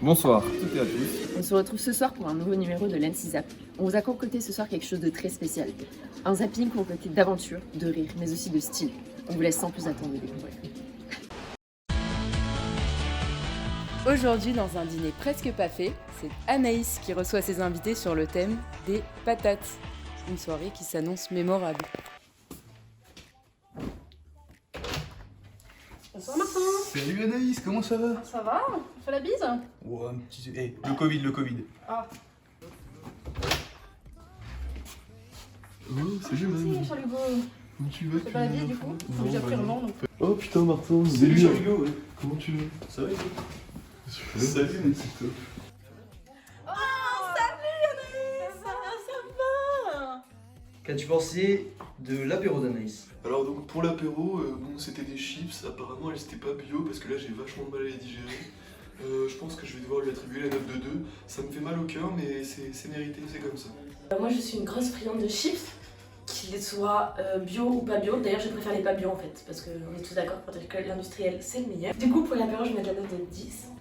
Bonsoir toutes et à tous. On se retrouve ce soir pour un nouveau numéro de l'NC Zap. On vous a concocté ce soir quelque chose de très spécial. Un zapping concocté d'aventure, de rire, mais aussi de style. On vous laisse sans plus attendre de découvrir. Aujourd'hui, dans un dîner presque pas fait, c'est Anaïs qui reçoit ses invités sur le thème des patates. Une soirée qui s'annonce mémorable. Bonsoir Martin. Salut Anaïs, comment ça va? Ça va? On fait la bise? Oh, un petit... Hey, le Covid. Ah. Oh, salut Merci madame. Charles Hugo. Comment tu vas? Fais pas la bise du coup? Non, J'ai bah pris un non. nom donc. Oh putain Martin, Salut salut. Hugo, ouais. Comment tu vas? Ça va Hugo? Super. Salut, Anaïs, c'est top. Qu'as-tu pensé de l'apéro d'Anaïs? Alors donc pour l'apéro, bon c'était des chips, apparemment elles étaient pas bio parce que là j'ai vachement de mal à les digérer. Je pense que je vais devoir lui attribuer la note de 2. Ça me fait mal au cœur mais c'est mérité, c'est comme ça. Moi je suis une grosse friande de chips, qu'ils soient bio ou pas bio. D'ailleurs je préfère les pas bio en fait, parce qu'on est tous d'accord pour dire que l'industriel c'est le meilleur. Du coup pour l'apéro je vais mettre la note de 10.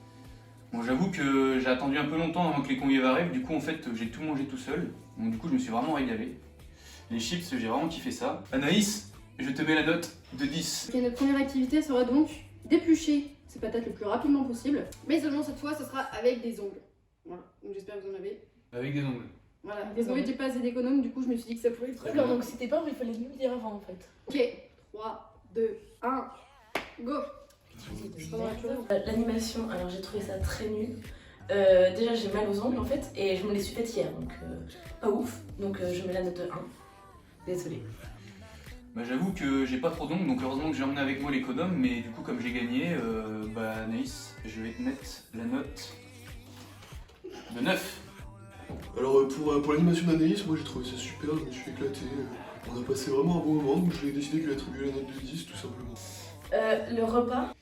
Bon, j'avoue que j'ai attendu un peu longtemps avant que les convives arrivent, du coup en fait j'ai tout mangé tout seul, donc du coup je me suis vraiment régalé. Les chips, j'ai vraiment kiffé ça. Anaïs, je te mets la note de 10. Ok, notre première activité sera donc d'éplucher ces patates le plus rapidement possible, mais seulement cette fois ce sera avec des ongles. Voilà, donc j'espère que vous en avez. Avec des ongles. Voilà, désolé, j'ai pas assez d'économe, du coup je me suis dit que ça pouvait être très bien. Donc c'était pas, il fallait nous le dire avant en fait. Ok, 3, 2, 1, go. L'animation, alors j'ai trouvé ça très nul. Déjà j'ai mal aux ongles en fait, et je me les suis faites hier, donc pas ouf. Donc je mets la note de 1. Désolée. Bah, j'avoue que j'ai pas trop d'ongles, donc heureusement que j'ai emmené avec moi l'économe, mais du coup comme j'ai gagné, Anaïs, je vais te mettre la note de 9. Alors pour l'animation d'Anaïs, moi j'ai trouvé ça super, je me suis éclaté. On a passé vraiment un bon moment donc j'ai décidé de lui attribuer la note de 10 tout simplement. Le repas.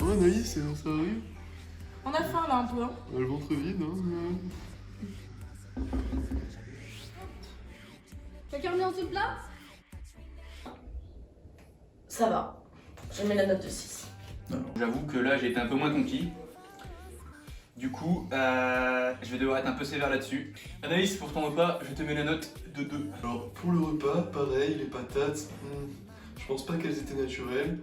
Oh Anaïs, ça arrive? On a faim là un peu. Hein. Le ventre vide, hein? Quelqu'un remet ensuite plat? Ça va. Je mets la note de 6. J'avoue que là j'ai été un peu moins conquis. Du coup, je vais devoir être un peu sévère là-dessus. Anaïs, pour ton repas, je te mets la note de 2. Alors pour le repas, pareil, les patates, je pense pas qu'elles étaient naturelles.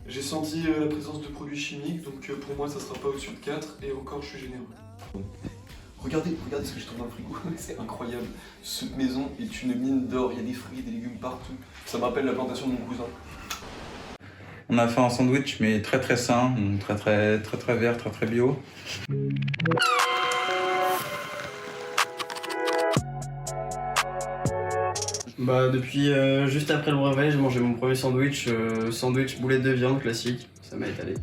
J'ai senti la présence de produits chimiques, donc pour moi ça sera pas au-dessus de 4 et encore je suis généreux. Regardez ce que je trouve dans le frigo, c'est incroyable. Cette maison est une mine d'or, il y a des fruits et des légumes partout. Ça me rappelle la plantation de mon cousin. On a fait un sandwich mais très sain, très vert, très bio. Bah depuis juste après le réveil, j'ai mangé mon premier sandwich, sandwich boulette de viande classique, ça m'a étalé.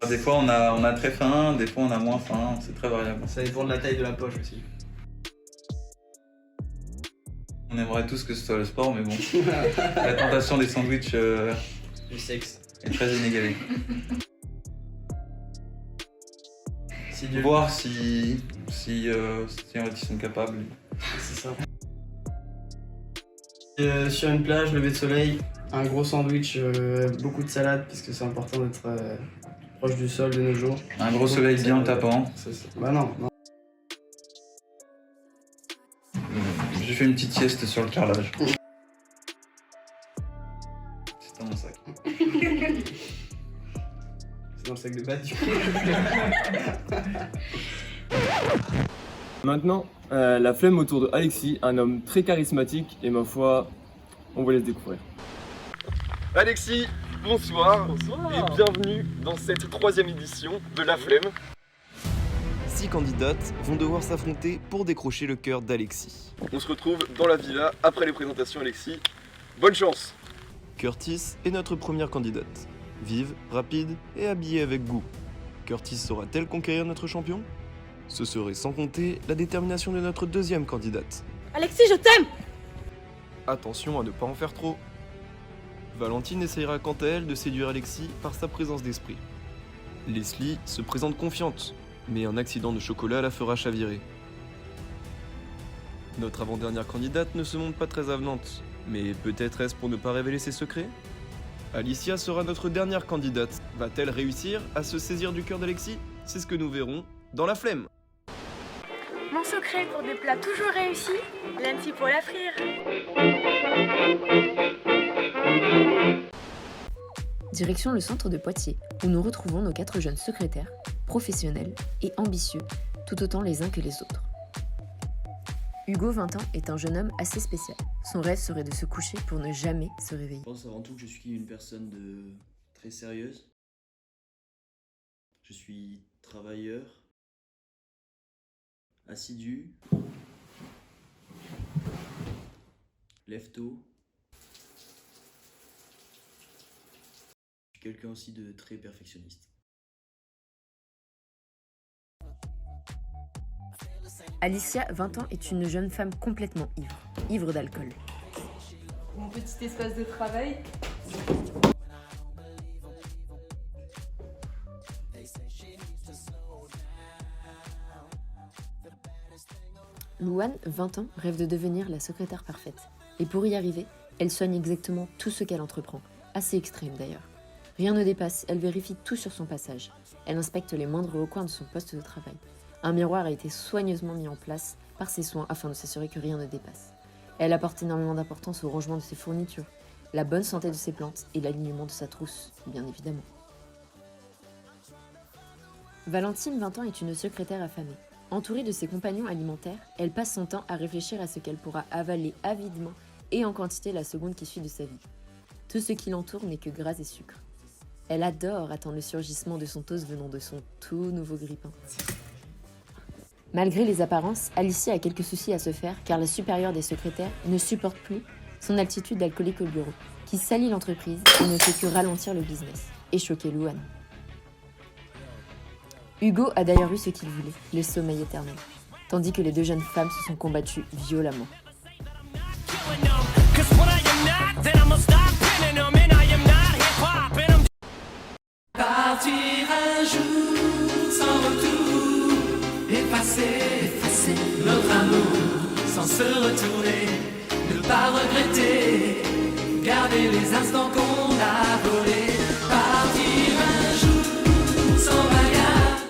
Des fois on a très faim, des fois on a moins faim, c'est très variable. Ça dépend de la taille de la poche aussi. On aimerait tous que ce soit le sport mais bon, la tentation des sandwichs Du sexe. est très inégalée. Si Dieu Voir si ils sont capables. c'est ça. Sur une plage, lever de soleil, un gros sandwich, beaucoup de salade parce que c'est important d'être proche du sol de nos jours. Un gros soleil bien tapant. Bah non. J'ai fait une petite sieste sur le carrelage. C'est dans mon sac. C'est dans le sac de batte du coup. Maintenant, la flemme autour de Alexis, un homme très charismatique et ma foi, on vous laisse découvrir. Alexis, bonsoir. Et bienvenue dans cette 3e édition de La Flemme. 6 candidates vont devoir s'affronter pour décrocher le cœur d'Alexis. On se retrouve dans la villa après les présentations Alexis. Bonne chance. Curtis est notre première candidate. Vive, rapide et habillée avec goût. Curtis saura-t-elle conquérir notre champion? Ce serait sans compter la détermination de notre 2e candidate. Alexis, je t'aime! Attention à ne pas en faire trop. Valentine essayera quant à elle de séduire Alexis par sa présence d'esprit. Leslie se présente confiante, mais un accident de chocolat la fera chavirer. Notre avant-dernière candidate ne se montre pas très avenante, mais peut-être est-ce pour ne pas révéler ses secrets? Alicia sera notre dernière candidate. Va-t-elle réussir à se saisir du cœur d'Alexis? C'est ce que nous verrons dans La Flemme. Mon secret pour des plats toujours réussis, lentilles pour la frire. Direction le centre de Poitiers, où nous retrouvons nos 4 jeunes secrétaires, professionnels et ambitieux, tout autant les uns que les autres. Hugo, 20 ans, est un jeune homme assez spécial. Son rêve serait de se coucher pour ne jamais se réveiller. Je pense avant tout que je suis une personne très sérieuse. Je suis travailleur, assidu, lève tôt. Je suis quelqu'un aussi de très perfectionniste. Alicia, 20 ans, est une jeune femme complètement ivre d'alcool. Mon petit espace de travail. Louane, 20 ans, rêve de devenir la secrétaire parfaite. Et pour y arriver, elle soigne exactement tout ce qu'elle entreprend. Assez extrême d'ailleurs. Rien ne dépasse, elle vérifie tout sur son passage. Elle inspecte les moindres recoins de son poste de travail. Un miroir a été soigneusement mis en place par ses soins afin de s'assurer que rien ne dépasse. Elle apporte énormément d'importance au rangement de ses fournitures, la bonne santé de ses plantes et l'alignement de sa trousse, bien évidemment. Valentine, 20 ans, est une secrétaire affamée. Entourée de ses compagnons alimentaires, elle passe son temps à réfléchir à ce qu'elle pourra avaler avidement et en quantité la seconde qui suit de sa vie. Tout ce qui l'entoure n'est que gras et sucre. Elle adore attendre le surgissement de son toast venant de son tout nouveau grille-pain. Malgré les apparences, Alicia a quelques soucis à se faire car la supérieure des secrétaires ne supporte plus son attitude d'alcoolique au bureau, qui salit l'entreprise et ne fait que ralentir le business et choquer Louane. Hugo a d'ailleurs eu ce qu'il voulait, le sommeil éternel, tandis que les 2 jeunes femmes se sont combattues violemment. Partir un jour sans retour, effacer notre amour sans se retourner, ne pas regretter, garder les instants qu'on a volés. Partir un jour sans bagage.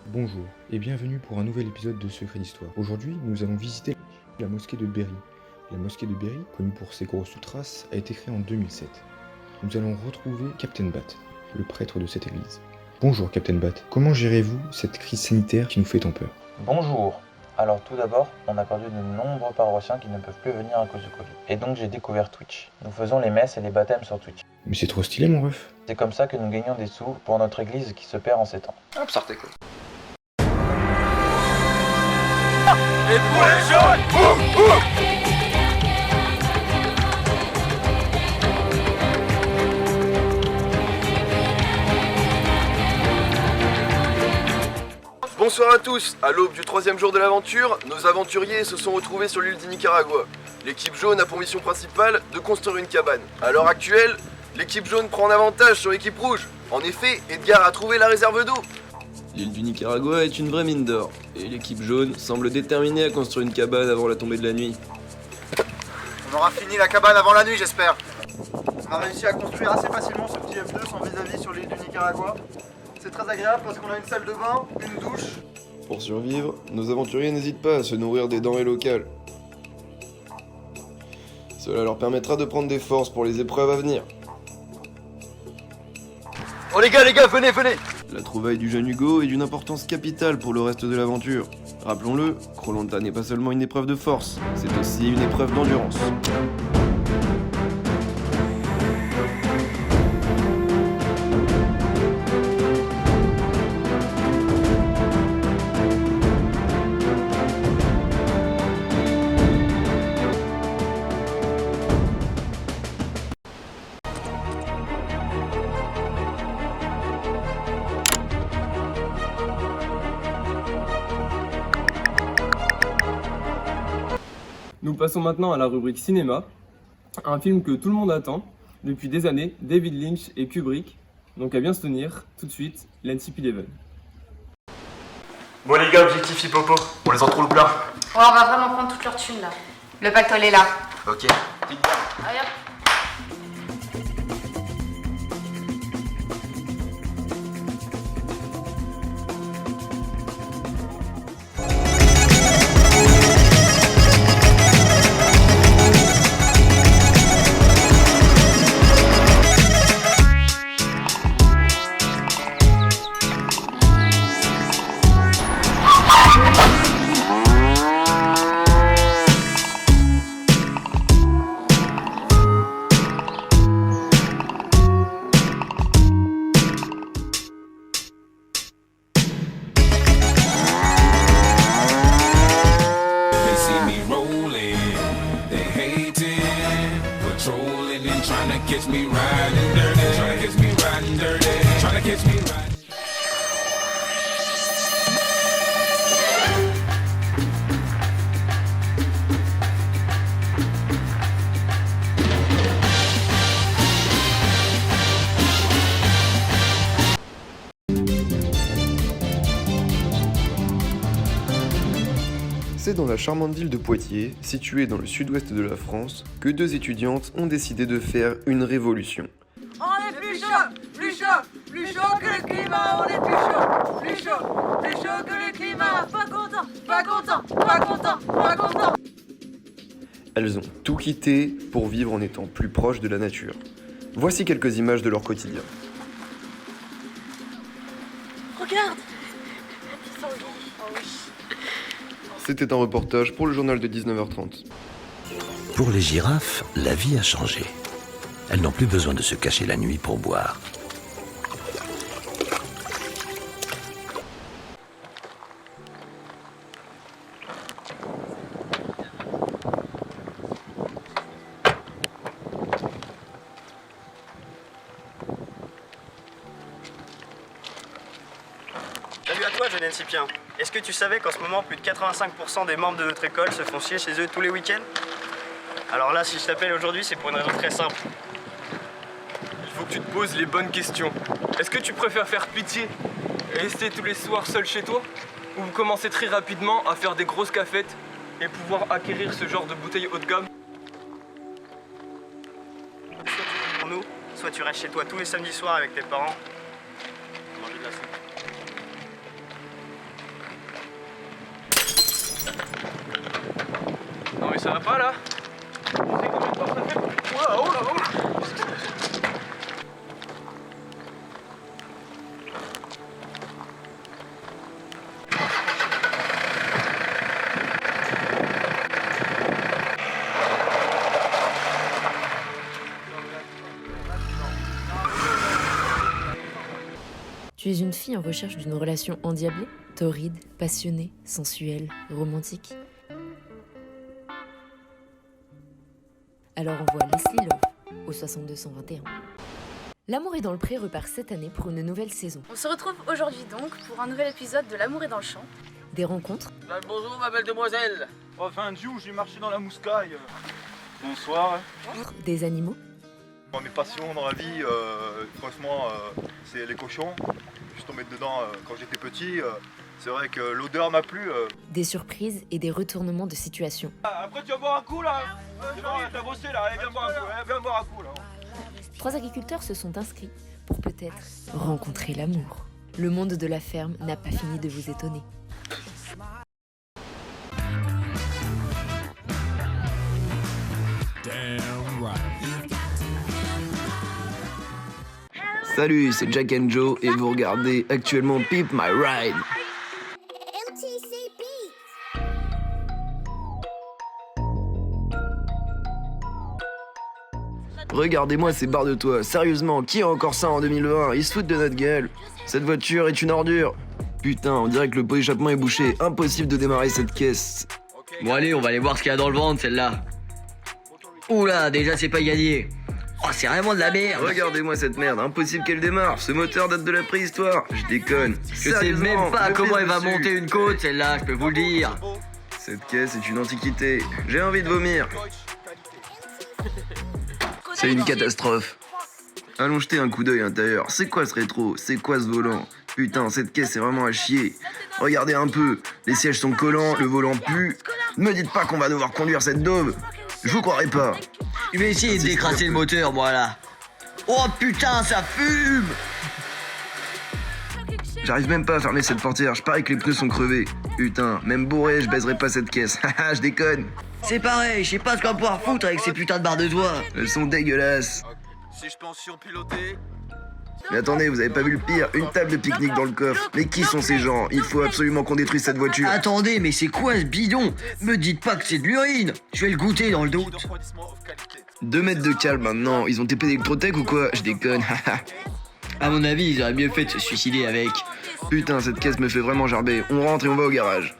Bonjour et bienvenue pour un nouvel épisode de Secret d'Histoire. Aujourd'hui, nous allons visiter la mosquée de Berry. La mosquée de Berry, connue pour ses grosses traces, a été créée en 2007. Nous allons retrouver Captain Bat, le prêtre de cette église. Bonjour Captain Bat, comment gérez-vous cette crise sanitaire qui nous fait tant peur? Bonjour. Alors tout d'abord, on a perdu de nombreux paroissiens qui ne peuvent plus venir à cause du Covid. Et donc j'ai découvert Twitch. Nous faisons les messes et les baptêmes sur Twitch. Mais c'est trop stylé mon ref. C'est comme ça que nous gagnons des sous pour notre église qui se perd en ces temps. Hop, sortez quoi. Et pour les jeunes, Bonsoir à tous, à l'aube du 3e jour de l'aventure, nos aventuriers se sont retrouvés sur l'île du Nicaragua. L'équipe jaune a pour mission principale de construire une cabane. À l'heure actuelle, l'équipe jaune prend un avantage sur l'équipe rouge. En effet, Edgar a trouvé la réserve d'eau. L'île du Nicaragua est une vraie mine d'or, et l'équipe jaune semble déterminée à construire une cabane avant la tombée de la nuit. On aura fini la cabane avant la nuit, j'espère. On a réussi à construire assez facilement ce petit F2 sans vis-à-vis sur l'île du Nicaragua. C'est très agréable parce qu'on a une salle de bain, une douche. Pour survivre, nos aventuriers n'hésitent pas à se nourrir des denrées locales. Cela leur permettra de prendre des forces pour les épreuves à venir. Oh les gars, venez. La trouvaille du jeune Hugo est d'une importance capitale pour le reste de l'aventure. Rappelons-le, Koh-Lanta n'est pas seulement une épreuve de force, c'est aussi une épreuve d'endurance. Nous passons maintenant à la rubrique cinéma, un film que tout le monde attend, depuis des années David Lynch et Kubrick. Donc à bien se tenir, tout de suite, l'NCP11. Bon les gars, objectif hippopo, on les entoure là. Ouais, on va vraiment prendre toute leur thune là. Le pactole est là. Ok. Allez hop. C'est dans la charmante ville de Poitiers, située dans le sud-ouest de la France, que deux étudiantes ont décidé de faire une révolution. On est plus chaud que le climat, on est plus chaud que le climat. Pas content. Elles ont tout quitté pour vivre en étant plus proches de la nature. Voici quelques images de leur quotidien. Regarde. C'était un reportage pour le journal de 19h30. Pour les girafes, la vie a changé. Elles n'ont plus besoin de se cacher la nuit pour boire. Salut à toi, jeune incipient. Est-ce que tu savais qu'en ce moment, plus de 85% des membres de notre école se font chier chez eux tous les week-ends? Alors là, si je t'appelle aujourd'hui, c'est pour une raison très simple. Il faut que tu te poses les bonnes questions. Est-ce que tu préfères faire pitié et rester tous les soirs seul chez toi? Ou commencer très rapidement à faire des grosses cafettes et pouvoir acquérir ce genre de bouteilles haut de gamme? Soit tu viens pour nous, soit tu restes chez toi tous les samedis soirs avec tes parents. Manger de la soupe. Non mais ça va pas là? Tu es une fille en recherche d'une relation endiablée, torride, passionnée, sensuelle, romantique. Alors envoie Leslie Love au 6221. L'amour est dans le pré repart cette année pour une nouvelle saison. On se retrouve aujourd'hui donc pour un nouvel épisode de L'amour est dans le champ. Des rencontres. Bonjour ma belle demoiselle. Enfin, Jou, j'ai marché dans la mouscaille. Bonsoir. Des animaux. Mes passions dans la vie, franchement, c'est les cochons. Je suis tombé dedans quand j'étais petit. C'est vrai que l'odeur m'a plu. Des surprises et des retournements de situation. Après, tu vas boire un coup là. T'as bossé là. Allez, viens boire un coup. Viens boire un coup là. 3 agriculteurs se sont inscrits pour peut-être rencontrer l'amour. Le monde de la ferme n'a pas fini de vous étonner. Salut, c'est Jack and Joe et vous regardez actuellement Pimp My Ride. Regardez-moi ces barres de toit. Sérieusement, qui a encore ça en 2020? Ils se foutent de notre gueule. Cette voiture est une ordure. Putain, on dirait que le pot d'échappement est bouché. Impossible de démarrer cette caisse. Bon allez, on va aller voir ce qu'il y a dans le ventre, celle-là. Oula, déjà c'est pas gagné. Oh, c'est vraiment de la merde. Regardez-moi cette merde, impossible qu'elle démarre. Ce moteur date de la préhistoire. Je déconne. Je sais même pas comment elle va monter une côte, celle-là, je peux vous le dire. Cette caisse est une antiquité. J'ai envie de vomir. C'est une catastrophe. Allons jeter un coup d'œil intérieur. C'est quoi ce rétro? C'est quoi ce volant? Putain, cette caisse est vraiment à chier. Regardez un peu, les sièges sont collants, le volant pue. Ne me dites pas qu'on va devoir conduire cette daube. Je vous croirais pas. Je vais essayer de décrasser le moteur, moi là. Oh putain, ça fume! J'arrive même pas à fermer cette portière, je parie que les pneus sont crevés. Putain, même bourré, je baiserai pas cette caisse. Haha, je déconne. C'est pareil, je sais pas ce qu'on va pouvoir foutre avec ces putains de barres de toit. Elles sont dégueulasses. Si je pense surpiloter. Mais attendez, vous avez pas vu le pire? Une table de pique-nique dans le coffre. Mais qui sont ces gens? Il faut absolument qu'on détruise cette voiture. Attendez, mais c'est quoi ce bidon? Me dites pas que c'est de l'urine. Je vais le goûter dans le doute. 2 mètres de calme maintenant. Ils ont TP d'Electrotech ou quoi? Je déconne. À mon avis, ils auraient mieux fait de se suicider avec. Putain, cette caisse me fait vraiment gerber. On rentre et on va au garage.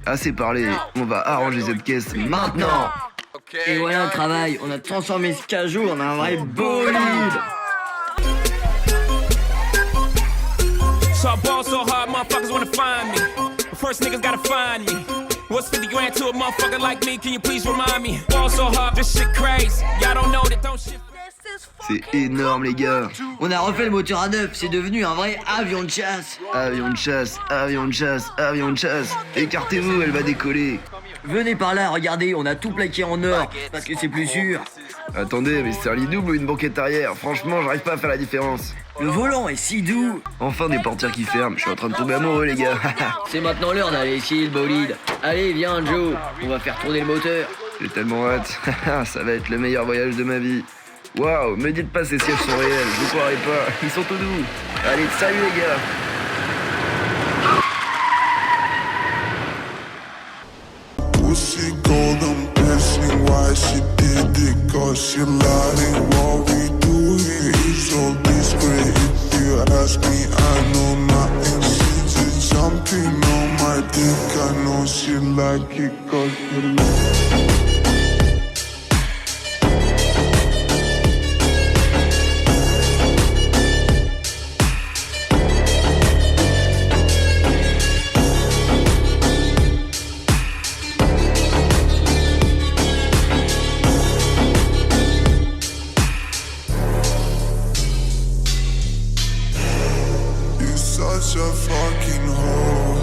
Assez parlé, on va arranger cette caisse maintenant. Et voilà le travail, on a transformé ce cajou en un vrai bolide. So I ball so hard, motherfuckers wanna find me. First niggas gotta find me. What's 50 grand to a motherfucker like me? Can you please remind me? Ball so hard, this shit crazy. Y'all don't know that don't shit. C'est énorme les gars. On a refait le moteur à neuf, c'est devenu un vrai avion de chasse. Avion de chasse, avion de chasse, avion de chasse. Écartez-vous, elle va décoller. Venez par là, regardez, on a tout plaqué en or, parce que c'est plus sûr. Attendez, mais c'est un lit double ou une banquette arrière? Franchement, j'arrive pas à faire la différence. Le volant est si doux. Enfin des portières qui ferment, je suis en train de tomber amoureux les gars. C'est maintenant l'heure d'aller essayer le bolide. Allez, viens Joe, on va faire tourner le moteur. J'ai tellement hâte, ça va être le meilleur voyage de ma vie. Waouh, me dites pas ces sièges sont réels, je vous croirais pas, ils sont tout doux. Allez, salut les gars. Pussy gold, I'm asking why she did it, cause she lying. What we do here is so discreet. If you ask me, I know nothing. She's just jumping on my dick. I know she like it cause she like it. Such a fucking hoe.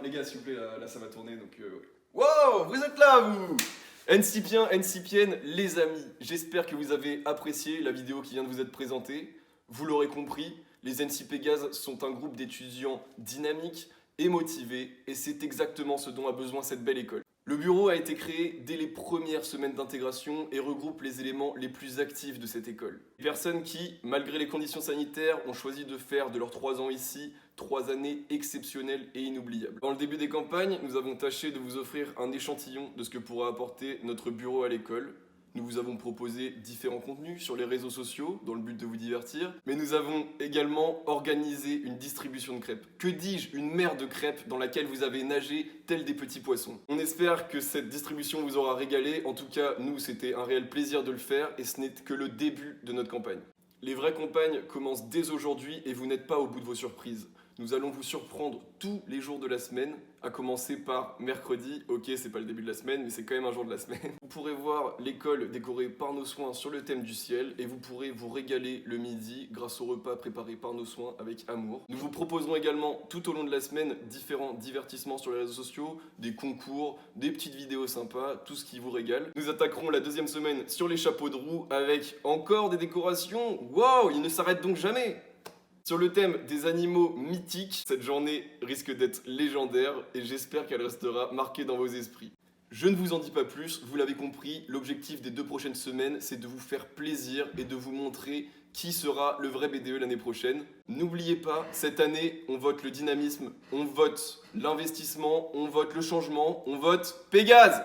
Les gars, s'il vous plaît, là ça va tourner donc. Wow, vous êtes là vous NCipiens, NCipiennes, les amis, j'espère que vous avez apprécié la vidéo qui vient de vous être présentée. Vous l'aurez compris, les NCPégaz sont un groupe d'étudiants dynamiques et motivés, et c'est exactement ce dont a besoin cette belle école. Le bureau a été créé dès les premières semaines d'intégration et regroupe les éléments les plus actifs de cette école. Les personnes qui, malgré les conditions sanitaires, ont choisi de faire de leurs 3 ans ici 3 années exceptionnelles et inoubliables. Dans le début des campagnes, nous avons tâché de vous offrir un échantillon de ce que pourra apporter notre bureau à l'école. Nous vous avons proposé différents contenus sur les réseaux sociaux dans le but de vous divertir, mais nous avons également organisé une distribution de crêpes. Que dis-je, une mer de crêpes dans laquelle vous avez nagé tels des petits poissons. On espère que cette distribution vous aura régalé. En tout cas, nous, c'était un réel plaisir de le faire et ce n'est que le début de notre campagne. Les vraies campagnes commencent dès aujourd'hui et vous n'êtes pas au bout de vos surprises. Nous allons vous surprendre tous les jours de la semaine, à commencer par mercredi. Ok, c'est pas le début de la semaine, mais c'est quand même un jour de la semaine. Vous pourrez voir l'école décorée par nos soins sur le thème du ciel et vous pourrez vous régaler le midi grâce au repas préparé par nos soins avec amour. Nous vous proposerons également tout au long de la semaine différents divertissements sur les réseaux sociaux, des concours, des petites vidéos sympas, tout ce qui vous régale. Nous attaquerons la 2e semaine sur les chapeaux de roue avec encore des décorations. Waouh, il ne s'arrête donc jamais! Sur le thème des animaux mythiques, cette journée risque d'être légendaire et j'espère qu'elle restera marquée dans vos esprits. Je ne vous en dis pas plus, vous l'avez compris, l'objectif des 2 prochaines semaines, c'est de vous faire plaisir et de vous montrer qui sera le vrai BDE l'année prochaine. N'oubliez pas, cette année, on vote le dynamisme, on vote l'investissement, on vote le changement, on vote Pégaz!